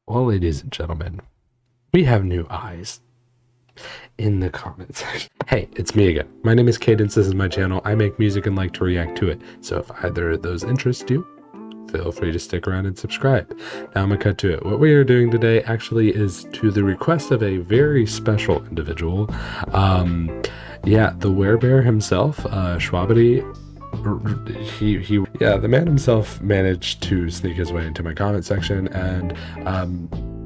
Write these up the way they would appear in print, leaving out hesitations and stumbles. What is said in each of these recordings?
Well, ladies and gentlemen, we have new eyes in the comment section. Hey, it's me again. My name is Cadence. This is my channel. I make music and like to react to it. So if either of those interest you, feel free to stick around and subscribe. Now I'm gonna cut to it. What we are doing today actually is to the request of a very special individual. Yeah, the werebear himself, Shwabadi. The man himself managed to sneak his way into my comment section and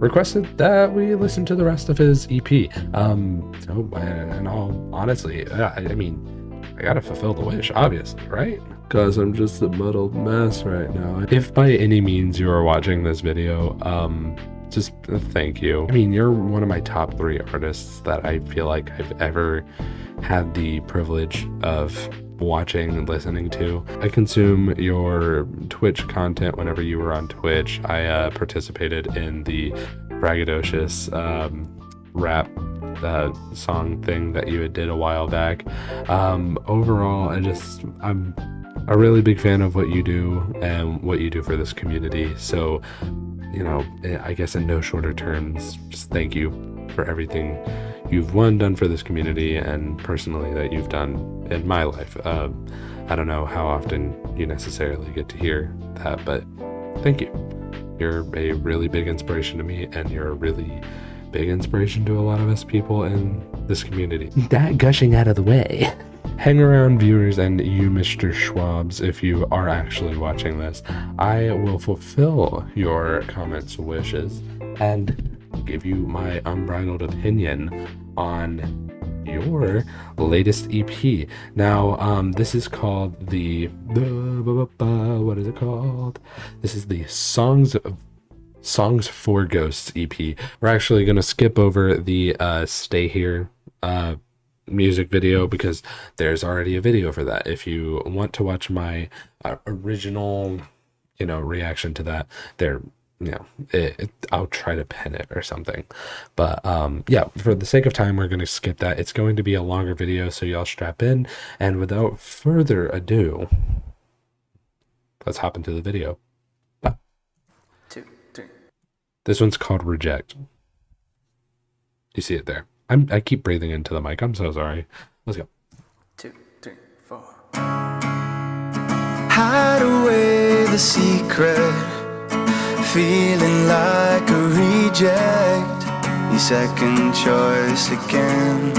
requested that we listen to the rest of his EP. So, and all honestly, I mean, I gotta fulfill the wish, obviously, right? Because I'm just a muddled mess right now. If by any means you are watching this video, just thank you. I mean, you're one of my top 3 artists that I feel like I've ever had the privilege of watching and listening to. I consume your Twitch content whenever you were on Twitch. I participated in the braggadocious rap song thing that you did a while back. Overall, I'm a really big fan of what you do and what you do for this community. So, you know, I guess in no shorter terms, just thank you for everything you've done for this community and personally that you've done in my life. I don't know how often you necessarily get to hear that, but thank you. You're a really big inspiration to me, and you're a really big inspiration to a lot of us people in this community. That gushing out of the way. Hang around, viewers, and you Mr. Schwabs, if you are actually watching this. I will fulfill your comments, wishes, and give you my unbridled opinion on your latest EP. Now, this is called what is it called? This is the Songs for Ghosts EP. We're actually going to skip over the Stay Here music video because there's already a video for that. If you want to watch my original, reaction to that, I'll try to pin it or something. But yeah, for the sake of time, we're going to skip that. It's going to be a longer video, so y'all strap in. And without further ado, let's hop into the video. Ah. 2, 3. This one's called Reject. You see it there. I keep breathing into the mic. I'm so sorry. Let's go. 2, 3, 4. Hide away the secret, feeling like a reject, your second choice again.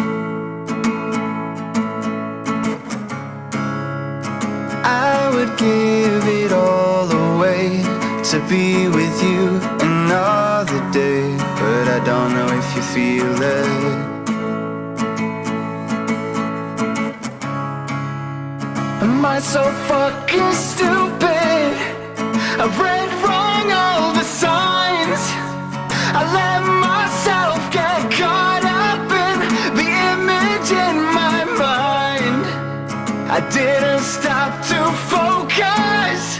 I would give it all away to be with you another day, but I don't know if you feel it. Am I so fucking stupid? I read wrong all the signs. I let myself get caught up in the image in my mind. I didn't stop to focus,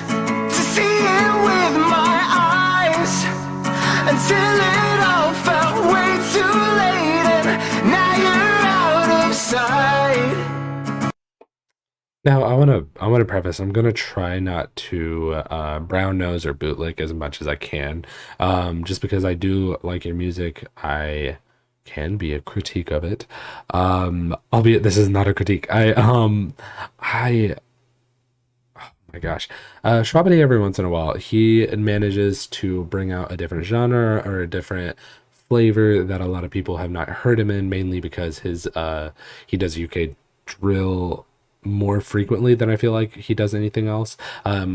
to see it with my eyes, until it all felt way too late, and now you're out of sight. Now, I want to preface, I'm going to try not to brown nose or bootlick as much as I can. Just because I do like your music, I can be a critique of it. Albeit this is not a critique. Oh my gosh. Shwabadi, every once in a while, he manages to bring out a different genre or a different flavor that a lot of people have not heard him in, mainly because he does UK drill more frequently than I feel like he does anything else.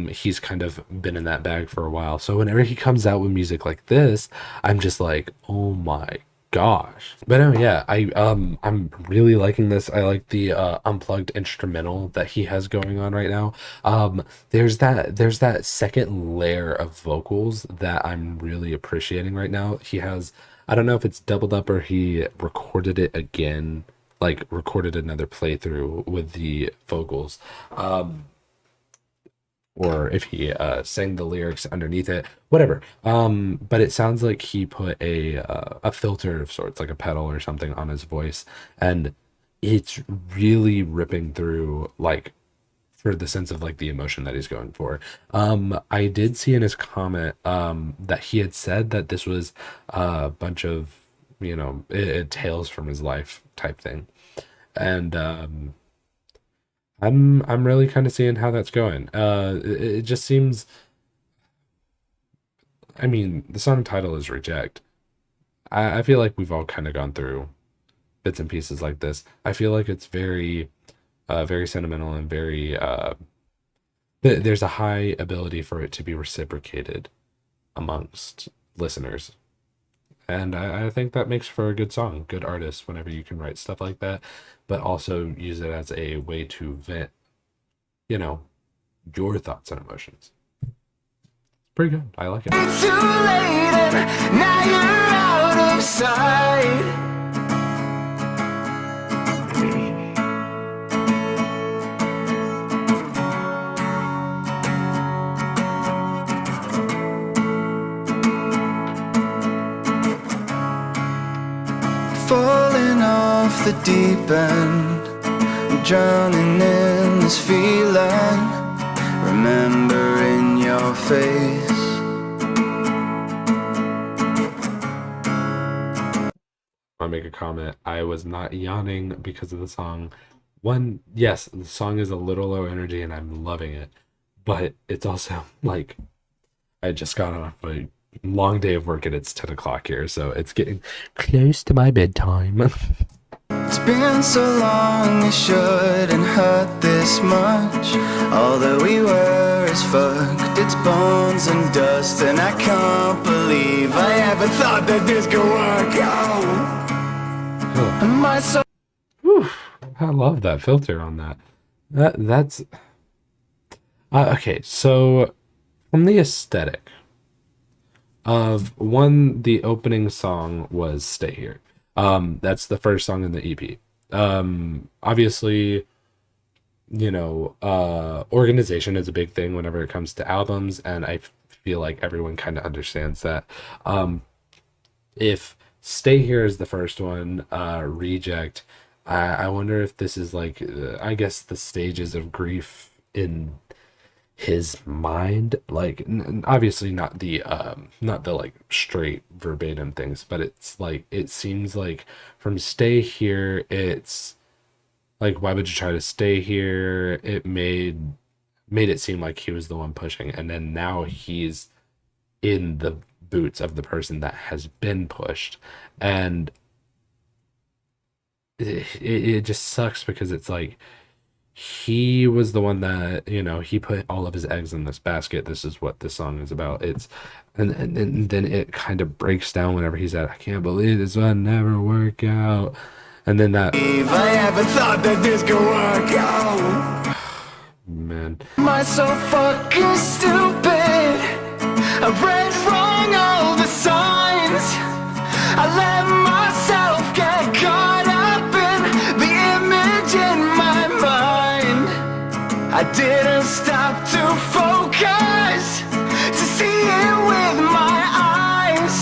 He's kind of been in that bag for a while, so whenever he comes out with music like this, I'm just like, oh my gosh. But no, yeah, I'm really liking this. I like the unplugged instrumental that he has going on right now. There's that second layer of vocals that I'm really appreciating right now. He has, I don't know if it's doubled up or he recorded it again, like recorded another playthrough with the vocals, or if he sang the lyrics underneath it, whatever. But it sounds like he put a filter of sorts, like a pedal or something, on his voice, and it's really ripping through like for the sense of like the emotion that he's going for. I did see in his comment that he had said that this was a bunch of, tales from his life type thing. And I'm really kind of seeing how that's going. It just seems, I mean, the song title is Reject. I feel like we've all kind of gone through bits and pieces like this. I feel like it's very sentimental and very there's a high ability for it to be reciprocated amongst listeners. And I think that makes for a good song, good artist whenever you can write stuff like that, but also use it as a way to vent, you know, your thoughts and emotions. Pretty good. I like it. It's too late and now you're out of sight. Falling off the deep end, I'm drowning in this feeling, remembering your face. I'll make a comment. I was not yawning because of the song. One, yes, the song is a little low energy and I'm loving it, but it's also like I just got off a long day of work and it's 10 o'clock here, so it's getting close to my bedtime. It's been so long, it shouldn't hurt this much. All that we were is fucked, it's bones and dust, and I can't believe I ever thought that this could work out. Am I so Whew, I love that filter on that. That's okay. So from the aesthetic of one, the opening song was "Stay Here." That's the first song in the EP. Obviously, organization is a big thing whenever it comes to albums, and I feel like everyone kind of understands that. If Stay Here is the first one, Reject, I wonder if this is like, I guess the stages of grief in his mind, like obviously not the like straight verbatim things, but it's like it seems like from Stay Here, it's like, why would you try to stay here? It made it seem like he was the one pushing, and then now he's in the boots of the person that has been pushed, and it just sucks because it's like he was the one that, he put all of his eggs in this basket. This is what this song is about. It's and then it kind of breaks down whenever he's at, I can't believe this will never work out, and then that, if I ever thought that this could work out? man, Am I so fucking stupid? I read wrong all the signs. I let myself get caught up in the image in my mind. I didn't stop to focus, to see it with my eyes,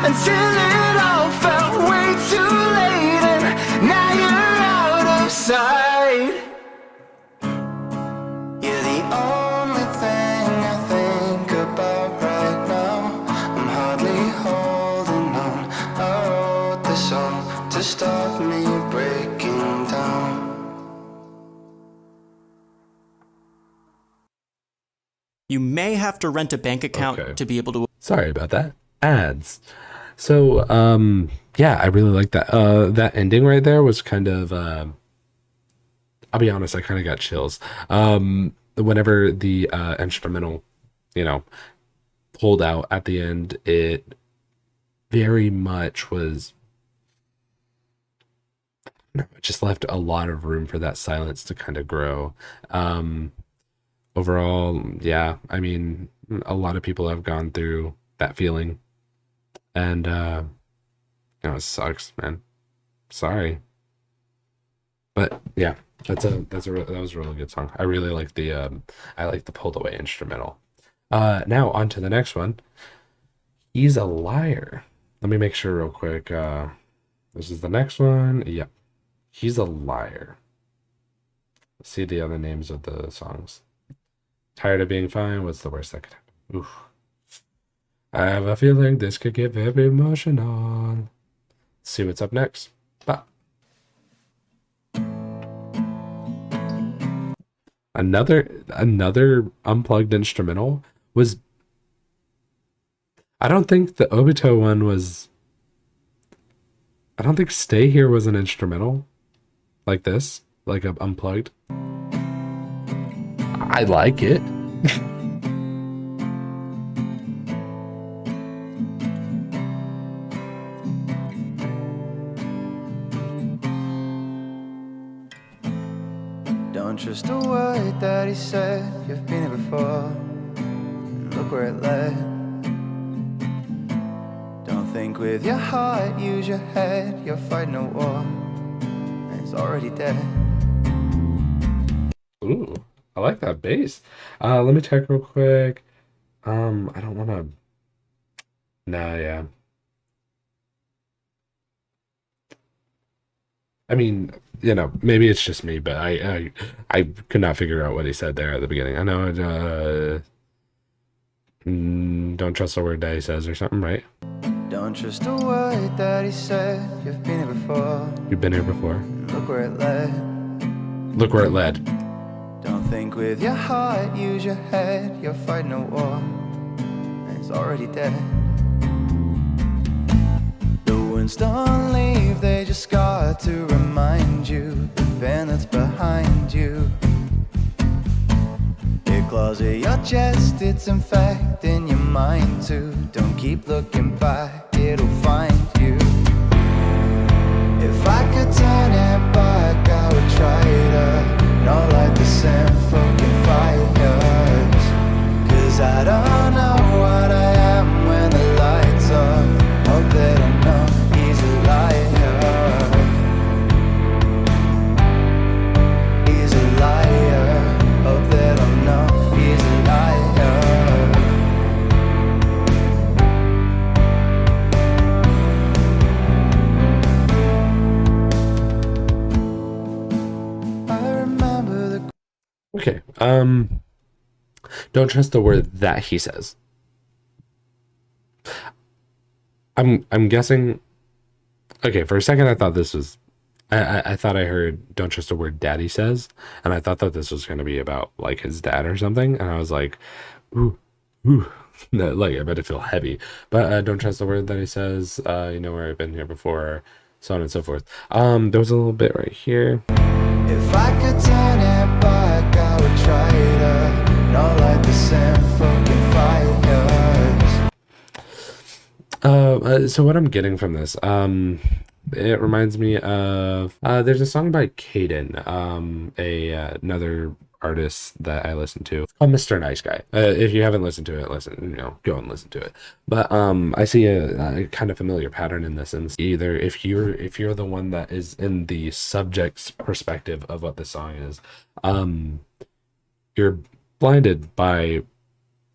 until it all felt way too late and now you're out of sight. You're the only thing I think about right now. I'm hardly holding on. I wrote this song to stop me breaking down. You may have to rent a bank account Okay. to be able to. sorry about that. Ads. So, yeah, I really like that. That ending right there was kind of, I'll be honest, I kind of got chills. Whenever the instrumental, you know, pulled out at the end, it very much was, it just left a lot of room for that silence to kind of grow. Overall, yeah, I mean, a lot of people have gone through that feeling, and it sucks, man. Sorry, but yeah, that was a really good song. I really like I like the pulled away instrumental. Now on to the next one. He's a liar. Let me make sure real quick. This is the next one. Yeah, he's a liar. see the other names of the songs. Tired of being fine. What's the worst that could happen? Oof. I have a feeling this could get very emotional. Let's see what's up next. Bah. Another unplugged instrumental was. I don't think the Obito one was. I don't think Stay Here was an instrumental like this, like a unplugged. I like it. Don't trust a word that he said. You've been here before. Look where it led. Don't think with your heart, use your head. You're fighting a war, and it's already dead. Ooh, I like that bass. Let me check real quick. I don't want to. Nah, yeah. I mean, maybe it's just me, but I could not figure out what he said there at the beginning. I know, don't trust a word that he says or something, right? Don't trust a word that he said. You've been here before. You've been here before. Look where it led. Look where it led. Don't think with your heart, use your head. You're fighting a war, and it's already dead. The wounds don't leave, they just scar to remind you the pain that's behind you. It claws at your chest, it's infecting your mind too. Don't keep looking back, it'll find you. If I could turn it back, I would try to. Not like the same fucking fires. Cause I don't know what I am when the lights off. Hope they don't know he's a liar. He's a liar. Hope they don't know he's a liar. I remember the. Okay. Don't trust the word that he says. I'm guessing. Okay, for a second I thought this was. I thought I heard "Don't trust a word daddy says," and I thought that this was going to be about like his dad or something, and I was like, ooh, ooh, like I bet it feel heavy. But don't trust the word that he says. You know where I've been here before, so on and so forth. There was a little bit right here. If I could turn it back, I would try to. Not like the same fucking fires. So what I'm getting from this, it reminds me of there's a song by Caden, another artist that I listen to. It's called Mr. Nice Guy. If you haven't listened to it, go and listen to it. But I see a kind of familiar pattern in this, and either if you're the one that is in the subject's perspective of what the song is, you're blinded by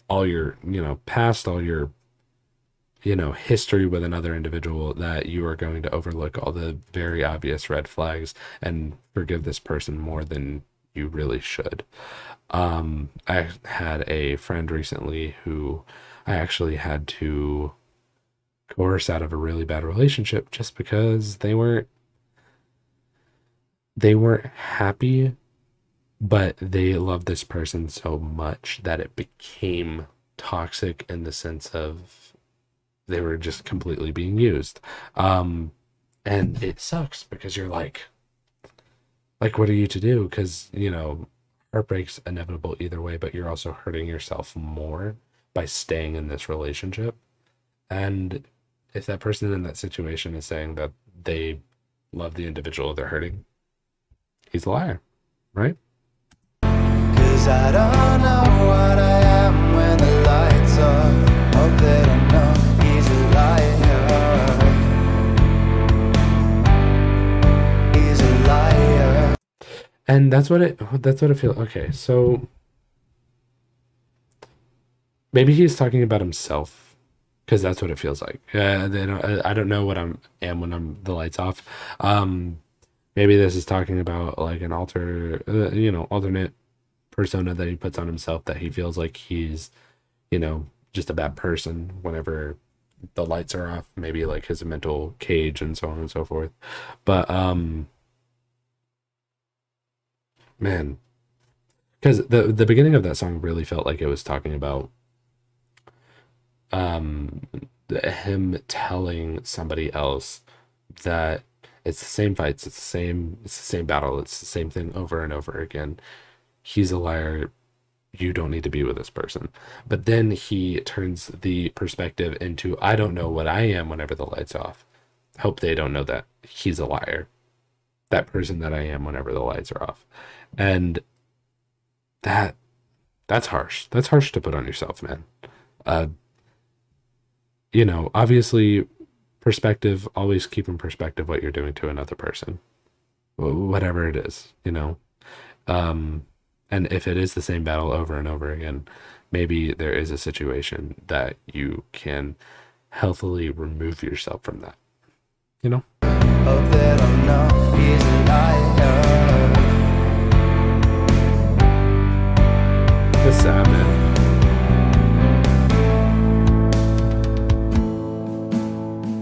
all your past, all your history with another individual, that you are going to overlook all the very obvious red flags and forgive this person more than you really should. I had a friend recently who I actually had to coerce out of a really bad relationship just because they weren't happy, but they loved this person so much that it became toxic in the sense of they were just completely being used. And it sucks because you're like, what are you to do? Because, heartbreak's inevitable either way, but you're also hurting yourself more by staying in this relationship. And if that person in that situation is saying that they love the individual they're hurting, he's a liar, right? 'Cause I don't know what I am when the lights off. Hope they don't know he's a liar. He's a liar. And that's what it feels. Okay, so maybe he's talking about himself, because that's what it feels like. I don't know what I am when I'm the lights off. maybe this is talking about like an alternate persona that he puts on himself, that he feels like he's, just a bad person whenever the lights are off, maybe like his mental cage and so on and so forth. But man, because the beginning of that song really felt like it was talking about um him telling somebody else that it's the same fights, it's the same battle, it's the same thing over and over again. He's a liar. You don't need to be with this person. But then he turns the perspective into, I don't know what I am whenever the lights off. Hope they don't know that he's a liar. That person that I am whenever the lights are off. And that that's harsh. That's harsh to put on yourself, man. Uh, obviously perspective, always keep in perspective what you're doing to another person. Whatever it is. Um, and if it is the same battle over and over again, maybe there is a situation that you can healthily remove yourself from that. You know? Hope they don't know he's a liar. That's sad, man.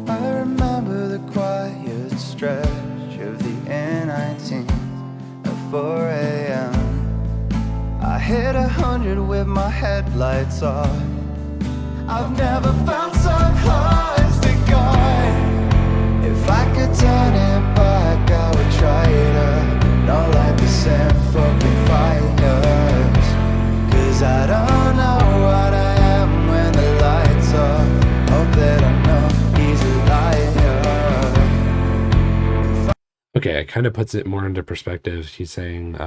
I remember the quiet stretch of the N19 at 4 a.m. I hit 100 with my headlights off. I've never felt so close to God. If I could turn it back, I would try it. Not like the same fucking fires. Cause I don't know what I am when the lights off. Hope they don't know he's a liar. Okay, it kind of puts it more into perspective. He's saying,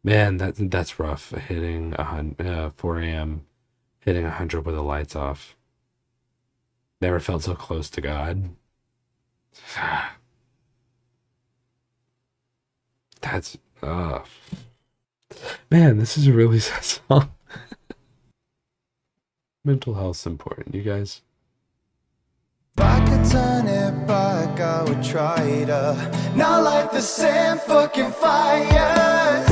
man, that's rough, hitting 4 a.m., hitting 100 with the lights off. Never felt so close to God. That's man, this is a really sad song. Mental health's important, you guys. If I could turn it back, I would try to. Not like the same fucking fires.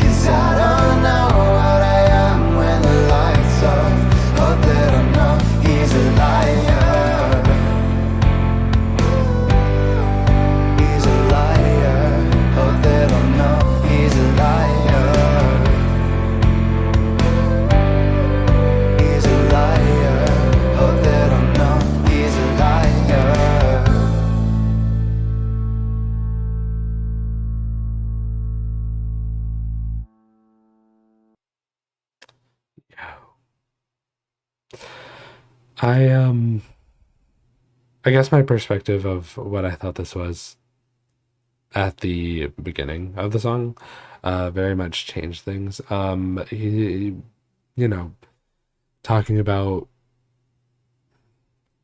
Cause I don't know what I am when the lights off. Hope they don't know he's a liar. He's a liar. Hope they don't know he's a liar. He's a liar. Hope they don't know he's a liar. I I guess my perspective of what I thought this was at the beginning of the song very much changed things. He, you know, talking about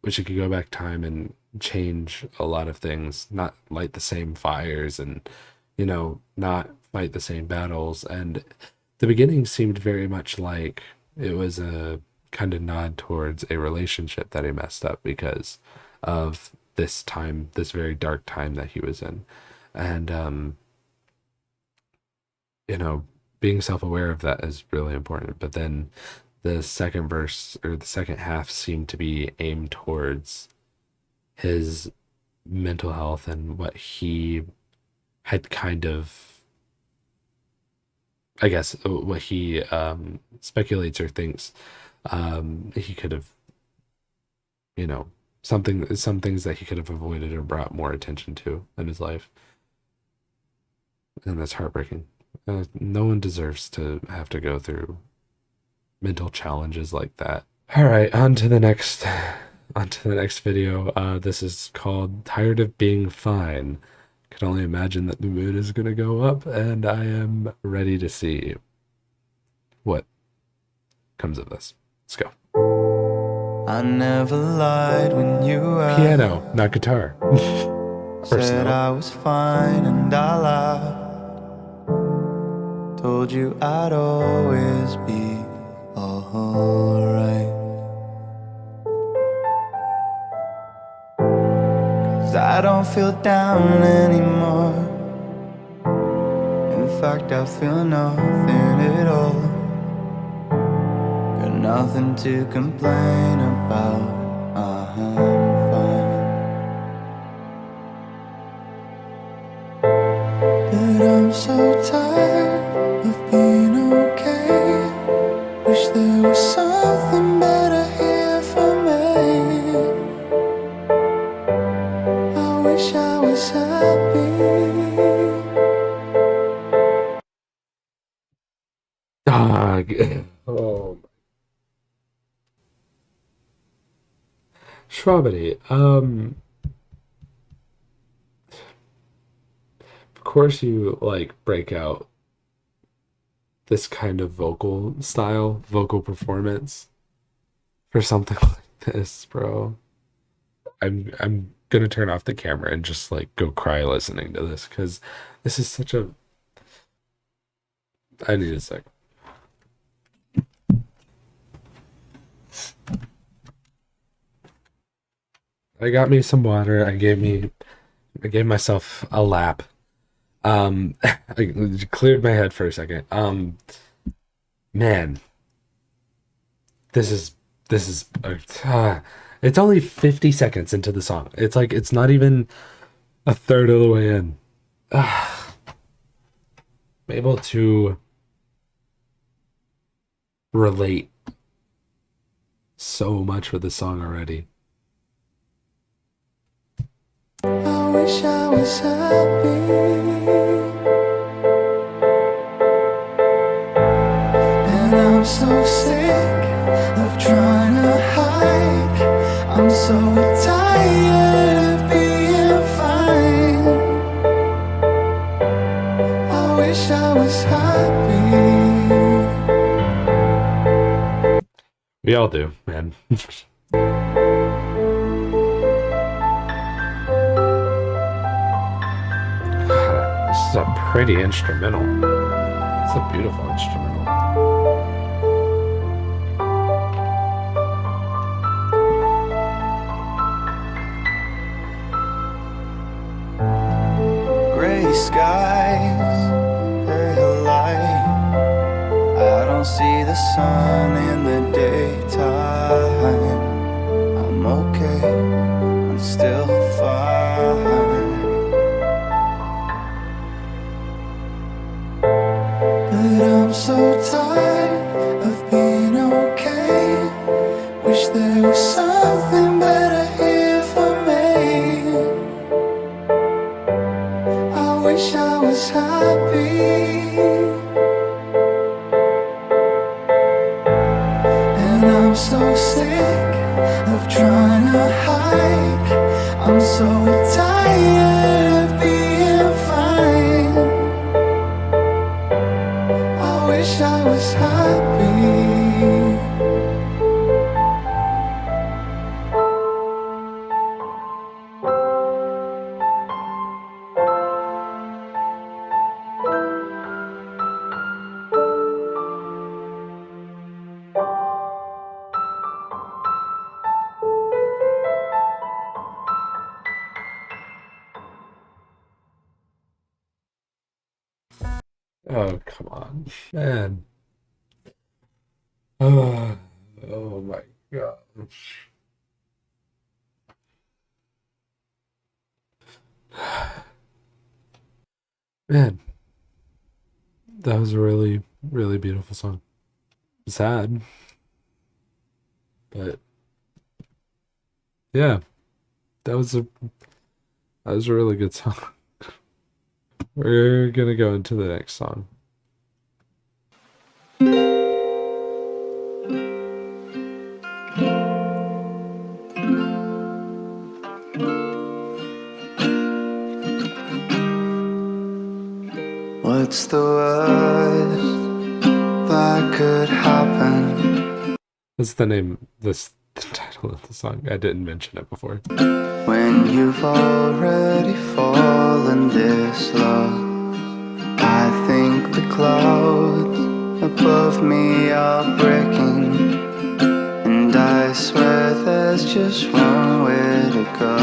wish you could go back time and change a lot of things, not light the same fires and, not fight the same battles. And the beginning seemed very much like it was a kind of nod towards a relationship that he messed up because of this time, this very dark time that he was in. And, being self aware of that is really important. But then the second verse or the second half seemed to be aimed towards his mental health and what he had kind of, I guess, what he speculates or thinks he could have, some things that he could have avoided or brought more attention to in his life. And that's heartbreaking. No one deserves to have to go through mental challenges like that. All right, on to the next video. This is called Tired of Being Fine. I can only imagine that the mood is going to go up, and I am ready to see what comes of this. Let's go. I never lied when you Piano, not guitar. said I was fine and I lied. Told you I'd always be alright. 'Cause 'cause I don't feel down anymore. In fact, I feel nothing at all. Got nothing to complain about. I'm fine. But I'm so tired of being okay. Wish there was something better here for me. I wish I was happy. Dog. Oh. Shwabadi, of course you like break out this kind of vocal style, vocal performance for something like this, bro. I'm gonna turn off the camera and just like go cry listening to this because this is such a. I need a sec. I got me some water. I gave myself a lap. I cleared my head for a second. Man, this is it's only 50 seconds into the song. It's like it's not even a third of the way in. I'm able to relate so much with the song already. I wish I was happy. And I'm so sick of trying to hide. I'm so tired of being fine. I wish I was happy. We all do, man. This is a pretty instrumental. It's a beautiful instrumental. Gray skies, pale light. I don't see the sun in the daytime. I'm okay, I'm still fine. But I'm so tired of being okay. Wish there was something better here for me. I wish I was happy. And I'm so sick of trying to hide. I'm so tired of being fine. I wish I was happy. Oh, come on, man. Oh my gosh. Man, that was a really, really beautiful song. Sad, but yeah, that was a really good song. We're gonna go into the next song. What's the worst that could happen That's the name, the title of the song. I didn't mention it before. when you've already fallen this low? I think the clouds above me are breaking, and I swear there's just one way to go.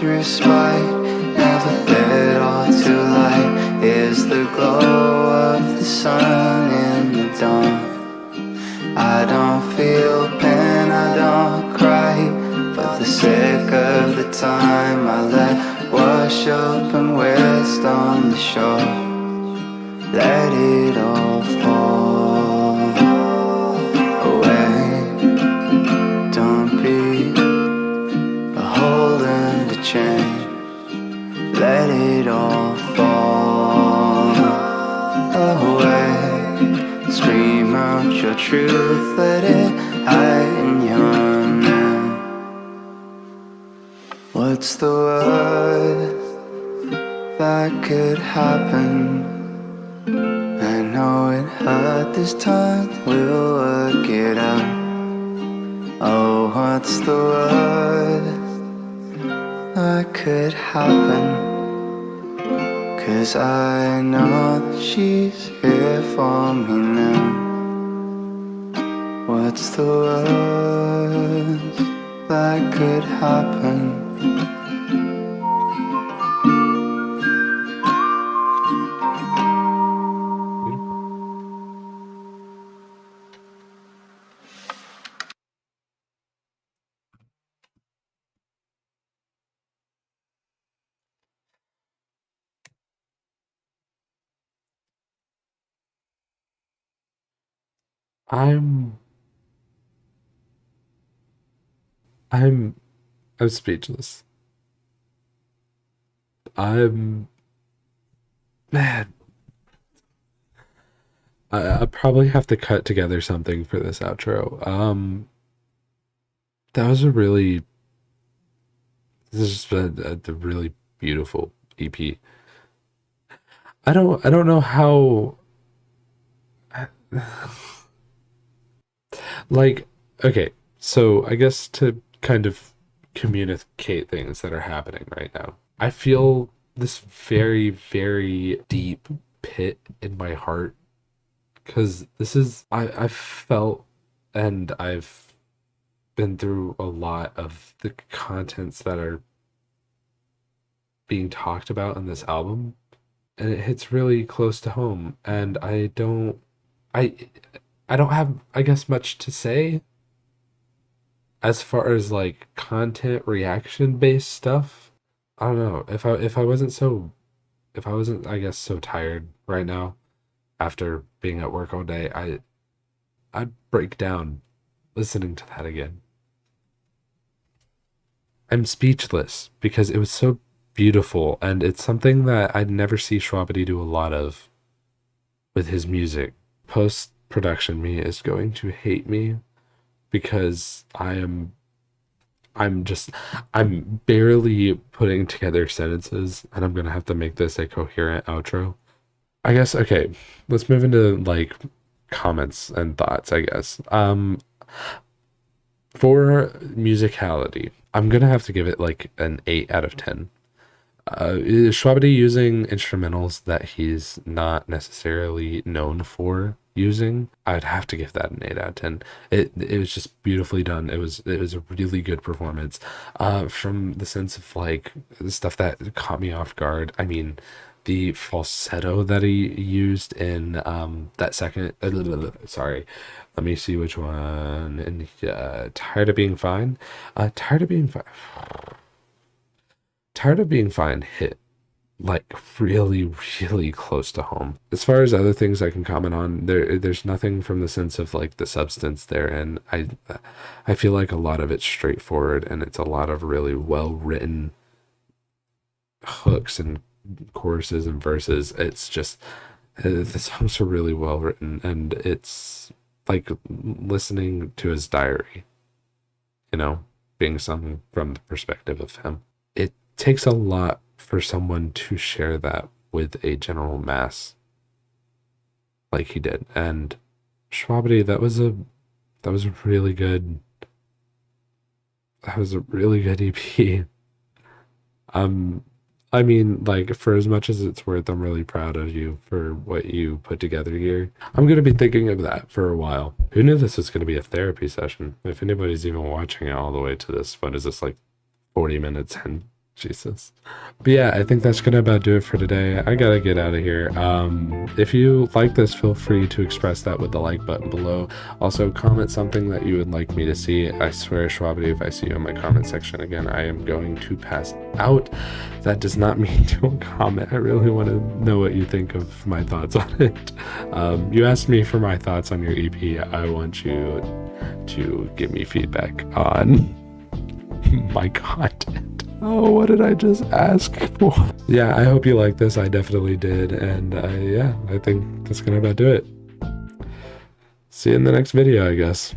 through spite. Never little too light is the glow of the sun in the dawn. I don't feel pain, I don't cry, but the sick of the time I let wash up and waste on the shore. Let it all fall away. Don't be a hole in the chain. Let it all fall away. Scream out your truth, let it hide in your name. What's the worst that could happen? I know it hurt this time, we'll work it out. Oh, what's the worst that could happen? 'Cause I know that she's here for me now. What's the worst that could happen? I'm I'm I'm speechless. I'm man. I probably have to cut together something for this outro. That was a really this is just a really beautiful EP. I don't know how like okay, so I guess to kind of communicate things that are happening right now. I feel this very, very deep pit in my heart because this is I've felt and I've been through a lot of the contents that are being talked about in this album, and it hits really close to home, and I I don't have I guess much to say as far as like content reaction based stuff. I don't know if I wasn't so if I wasn't I guess so tired right now after being at work all day, I'd break down listening to that again. I'm speechless because it was so beautiful, and it's something that I'd never see Shwabadi do a lot of with his music. Post production me is going to hate me because I'm just I'm barely putting together sentences, and I'm gonna have to make this a coherent outro. I guess okay, let's move into like comments and thoughts, I guess. For musicality, I'm gonna have to give it like an 8 out of 10. Is Shwabadi using instrumentals that he's not necessarily known for using? I'd have to give that an 8 out of 10. It was just beautifully done. It was a really good performance. From the sense of like the stuff that caught me off guard. I mean, the falsetto that he used in that second sorry, let me see which one. And tired of being fine. Tired of being fine. Tired of being fine hit like really, really close to home. As far as other things I can comment on, there's nothing from the sense of like the substance there, and I feel like a lot of it's straightforward, and it's a lot of really well written hooks and choruses and verses. It's just the songs are really well written, and it's like listening to his diary, you know, being sung from the perspective of him. It takes a lot for someone to share that with a general mass like he did. And Shwabadi, that was a really good EP. I mean, like, for as much as it's worth, I'm really proud of you for what you put together here. I'm going to be thinking of that for a while. Who knew this was going to be a therapy session? If anybody's even watching it all the way to this, what is this, like 40 minutes in? Jesus. But yeah, I think that's gonna about do it for today. I gotta get out of here. If you like this, feel free to express that with the like button below. Also, comment something that you would like me to see. I swear, Shwabadi, if I see you in my comment section again, I am going to pass out. That does not mean don't comment. I really want to know what you think of my thoughts on it. You asked me for my thoughts on your EP. I want you to give me feedback on my content. Oh, what did I just ask for? Yeah, I hope you like this. I definitely did. And yeah, I think that's gonna about do it. See you in the next video, I guess.